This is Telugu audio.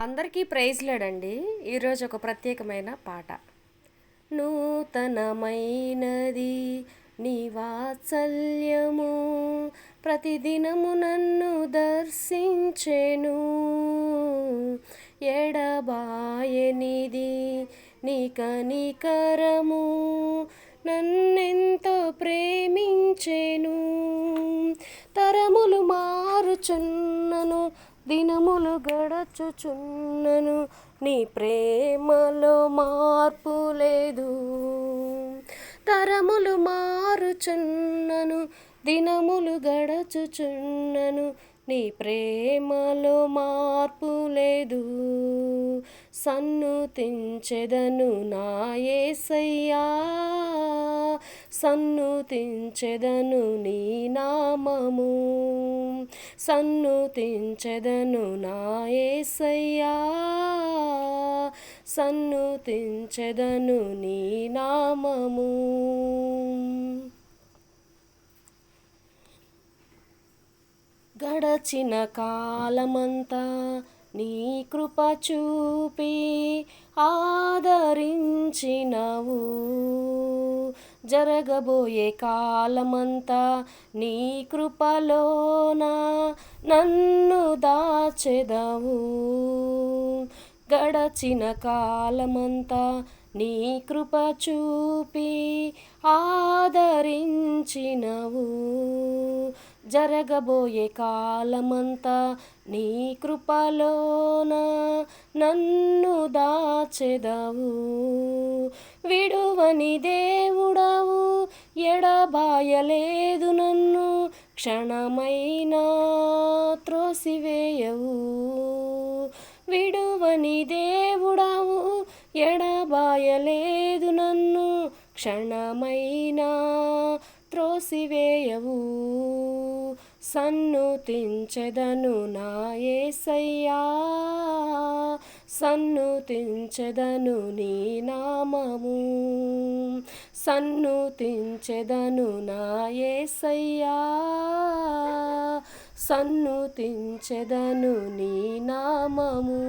అందరికీ ప్రైజ్లాడండి. ఈరోజు ఒక ప్రత్యేకమైన పాట. నూతనమైనది నీ వాత్సల్యము, ప్రతిదినము నన్ను దర్శించెను. ఎడబాయనిది నీ కనికరము, నన్నెంతో ప్రేమించెను. తరములు మారుచున్నను, దినములు గడచుచున్నను, నీ ప్రేమలో మార్పు లేదు. తరములు మారుచున్నను, దినములు గడచుచున్నను, నీ ప్రేమలో మార్పు లేదు. సన్నుతించెదను నా యేసయ్యా, సన్నుతించెదను నీ నామము, సన్నుతించెదను నా యేసయ్యా, సన్నుతించెదను నీ నామము. గడచిన కాలమంతా నీ కృప చూపి ఆదరించినవు. జరగబోయే కాలమంతా నీ కృపలోన నన్ను దాచెదవు. గడచిన కాలమంతా నీ కృప చూపి ఆదరించినవు. జరగబోయే కాలమంతా నీ కృపలోన నన్ను దాచెదవు. విడువని దేవుడవు, ఎడబాయలేదు నన్ను, క్షణమైనా త్రోసివేయవు. విడువని దేవుడవు, ఎడబాయలేదు నన్ను, క్షణమైనా త్రోసివేయవు. సన్నుతించెదను నా యేసయ్యా, సన్నుతించెదను నీ నామము, సన్నుతించెదను నా యేసయ్యా, సన్నుతించెదను నీ నామము.